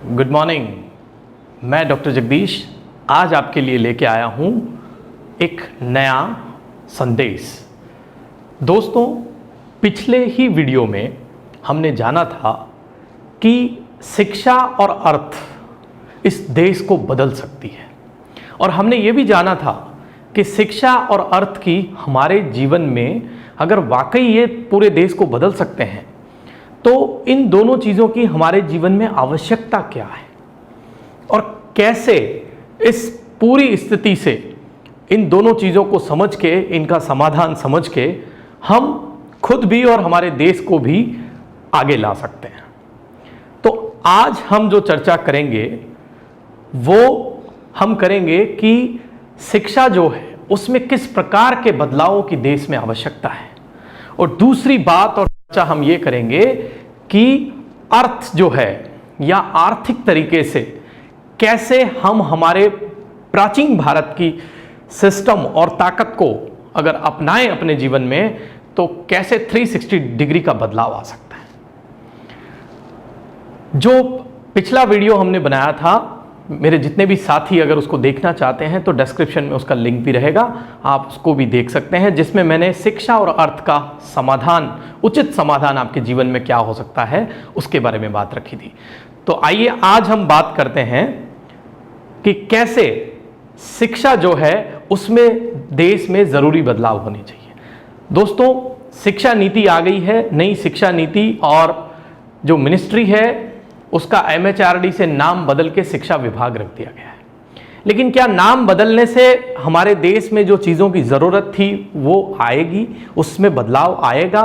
Good morning. मैं doctor Jagdish आज आपके लिए लेके आया हूँ एक नया संदेश। दोस्तों, पिछले ही वीडियो में हमने जाना था कि शिक्षा और अर्थ इस देश को बदल सकती है, और हमने ये भी जाना था कि शिक्षा और अर्थ की हमारे जीवन में अगर वाकई ये पूरे देश को बदल सकते हैं तो इन दोनों चीज़ों की हमारे जीवन में आवश्यकता क्या है और कैसे इस पूरी स्थिति से इन दोनों चीज़ों को समझ के, इनका समाधान समझ के हम खुद भी और हमारे देश को भी आगे ला सकते हैं। तो आज हम जो चर्चा करेंगे वो हम करेंगे कि शिक्षा जो है उसमें किस प्रकार के बदलावों की देश में आवश्यकता है, और दूसरी बात और चर्चा हम ये करेंगे कि अर्थ जो है या आर्थिक तरीके से कैसे हम हमारे प्राचीन भारत की सिस्टम और ताकत को अगर अपनाएं अपने जीवन में तो कैसे 360 डिग्री का बदलाव आ सकता है। जो पिछला वीडियो हमने बनाया था, मेरे जितने भी साथी अगर उसको देखना चाहते हैं तो डिस्क्रिप्शन में उसका लिंक भी रहेगा, आप उसको भी देख सकते हैं, जिसमें मैंने शिक्षा और अर्थ का समाधान, उचित समाधान आपके जीवन में क्या हो सकता है उसके बारे में बात रखी थी। तो आइए आज हम बात करते हैं कि कैसे शिक्षा जो है उसमें देश में ज़रूरी बदलाव होने चाहिए। दोस्तों, शिक्षा नीति आ गई है, नई शिक्षा नीति, और जो मिनिस्ट्री है उसका MHRD से नाम बदल के शिक्षा विभाग रख दिया गया है। लेकिन क्या नाम बदलने से हमारे देश में जो चीज़ों की ज़रूरत थी वो आएगी, उसमें बदलाव आएगा?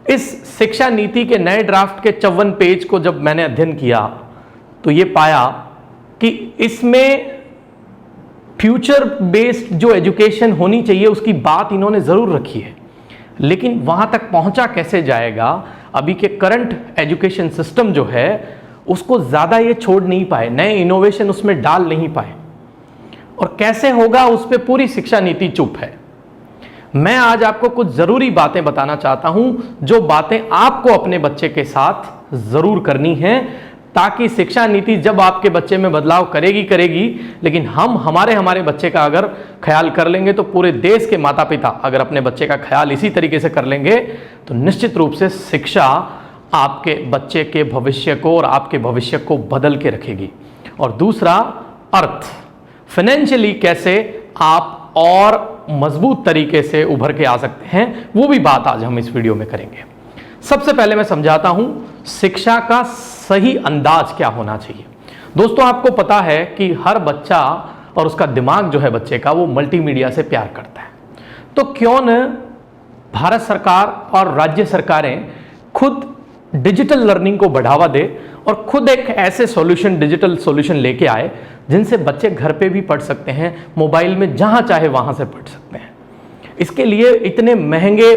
इस शिक्षा नीति के नए ड्राफ्ट के 54 पेज को जब मैंने अध्ययन किया तो ये पाया कि इसमें फ्यूचर बेस्ड जो एजुकेशन होनी चाहिए उसकी बात इन्होंने ज़रूर रखी है, लेकिन वहाँ तक पहुँचा कैसे जाएगा? अभी के करंट एजुकेशन सिस्टम जो है उसको ज़्यादा ये छोड़ नहीं पाए, नए इनोवेशन उसमें डाल नहीं पाए, और कैसे होगा उस पर पूरी शिक्षा नीति चुप है। मैं आज आपको कुछ ज़रूरी बातें बताना चाहता हूँ, जो बातें आपको अपने बच्चे के साथ ज़रूर करनी हैं, ताकि शिक्षा नीति जब आपके बच्चे में बदलाव करेगी, लेकिन हम हमारे बच्चे का अगर ख्याल कर लेंगे तो पूरे देश के माता पिता अगर अपने बच्चे का ख्याल इसी तरीके से कर लेंगे तो निश्चित रूप से शिक्षा आपके बच्चे के भविष्य को और आपके भविष्य को बदल के रखेगी। और दूसरा, अर्थ, फाइनेंशियली कैसे आप और मजबूत तरीके से उभर के आ सकते हैं, वो भी बात आज हम इस वीडियो में करेंगे। सबसे पहले मैं समझाता हूं शिक्षा का सही अंदाज क्या होना चाहिए। दोस्तों, आपको पता है कि हर बच्चा और उसका दिमाग जो है बच्चे का, वो मल्टीमीडिया से प्यार करता है। तो क्यों न भारत सरकार और राज्य सरकारें खुद डिजिटल लर्निंग को बढ़ावा दे और खुद एक ऐसे सॉल्यूशन, डिजिटल सॉल्यूशन लेके आए जिनसे बच्चे घर पे भी पढ़ सकते हैं, मोबाइल में जहां चाहे वहां से पढ़ सकते हैं। इसके लिए इतने महंगे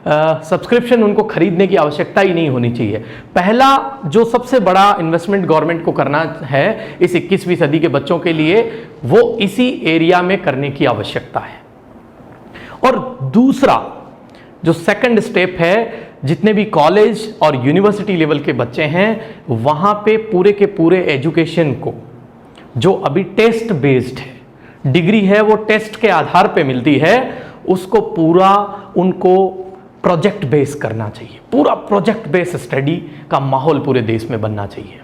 सब्सक्रिप्शन उनको खरीदने की आवश्यकता ही नहीं होनी चाहिए। पहला जो सबसे बड़ा इन्वेस्टमेंट गवर्नमेंट को करना है इस 21वीं सदी के बच्चों के लिए, वो इसी एरिया में करने की आवश्यकता है। और दूसरा जो सेकंड स्टेप है, जितने भी कॉलेज और यूनिवर्सिटी लेवल के बच्चे हैं वहां पे पूरे के पूरे एजुकेशन को, जो अभी टेस्ट बेस्ड है, डिग्री है वो टेस्ट के आधार पे मिलती है, उसको पूरा उनको प्रोजेक्ट बेस करना चाहिए। पूरा प्रोजेक्ट बेस स्टडी का माहौल पूरे देश में बनना चाहिए,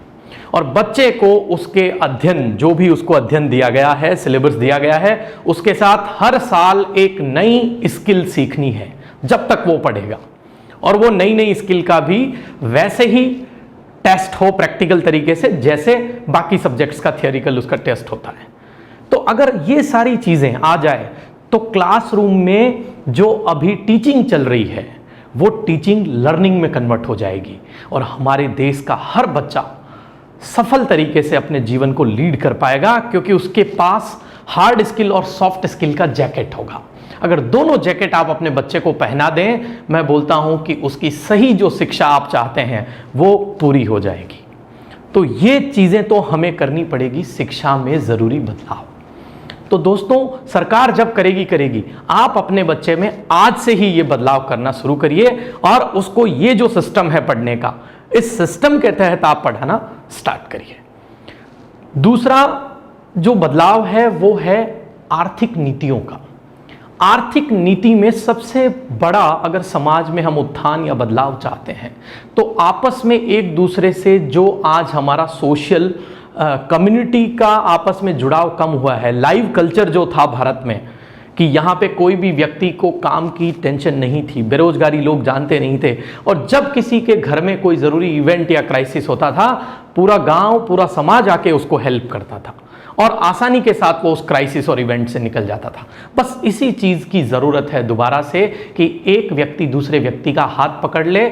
और बच्चे को उसके अध्ययन, जो भी उसको अध्ययन दिया गया है, सिलेबस दिया गया है, उसके साथ हर साल एक नई स्किल सीखनी है जब तक वो पढ़ेगा, और वो नई स्किल का भी वैसे ही टेस्ट हो प्रैक्टिकल तरीके से जैसे बाकी सब्जेक्ट्स का थियोरिकल उसका टेस्ट होता है। तो अगर ये सारी चीज़ें आ जाए तो क्लासरूम में जो अभी टीचिंग चल रही है वो टीचिंग लर्निंग में कन्वर्ट हो जाएगी, और हमारे देश का हर बच्चा सफल तरीके से अपने जीवन को लीड कर पाएगा, क्योंकि उसके पास हार्ड स्किल और सॉफ्ट स्किल का जैकेट होगा। अगर दोनों जैकेट आप अपने बच्चे को पहना दें, मैं बोलता हूं कि उसकी सही जो शिक्षा आप चाहते हैं वो पूरी हो जाएगी। तो ये चीज़ें तो हमें करनी पड़ेगी, शिक्षा में ज़रूरी बदलाव। तो दोस्तों, सरकार जब करेगी, आप अपने बच्चे में आज से ही ये बदलाव करना शुरू करिए, और उसको ये जो सिस्टम है पढ़ने का, इस सिस्टम के तहत आप पढ़ाना स्टार्ट करिए। दूसरा जो बदलाव है वो है आर्थिक नीतियों का। आर्थिक नीति में सबसे बड़ा, अगर समाज में हम उत्थान या बदलाव चाहते हैं तो आपस में एक दूसरे से जो आज हमारा सोशल कम्युनिटी का आपस में जुड़ाव कम हुआ है, लाइव कल्चर जो था भारत में कि यहाँ पे कोई भी व्यक्ति को काम की टेंशन नहीं थी, बेरोजगारी लोग जानते नहीं थे, और जब किसी के घर में कोई ज़रूरी इवेंट या क्राइसिस होता था पूरा गांव पूरा समाज आके उसको हेल्प करता था और आसानी के साथ वो उस क्राइसिस और इवेंट से निकल जाता था। बस इसी चीज़ की ज़रूरत है दोबारा से कि एक व्यक्ति दूसरे व्यक्ति का हाथ पकड़ ले।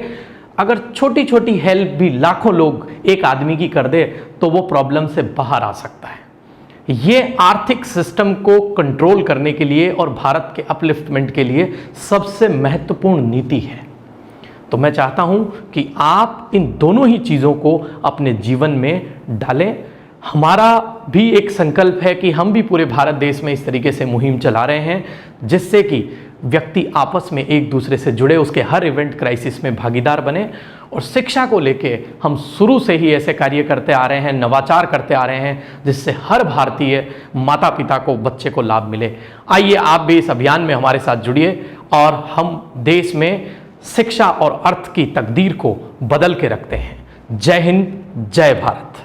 अगर छोटी छोटी हेल्प भी लाखों लोग एक आदमी की कर दे तो वो प्रॉब्लम से बाहर आ सकता है। ये आर्थिक सिस्टम को कंट्रोल करने के लिए और भारत के अपलिफ्टमेंट के लिए सबसे महत्वपूर्ण नीति है। तो मैं चाहता हूं कि आप इन दोनों ही चीज़ों को अपने जीवन में डालें। हमारा भी एक संकल्प है कि हम भी पूरे भारत देश में इस तरीके से मुहिम चला रहे हैं जिससे कि व्यक्ति आपस में एक दूसरे से जुड़े, उसके हर इवेंट क्राइसिस में भागीदार बने। और शिक्षा को लेके हम शुरू से ही ऐसे कार्य करते आ रहे हैं, नवाचार करते आ रहे हैं जिससे हर भारतीय माता पिता को, बच्चे को लाभ मिले। आइए आप भी इस अभियान में हमारे साथ जुड़िए और हम देश में शिक्षा और अर्थ की तकदीर को बदल के रखते हैं। जय हिंद, जय भारत।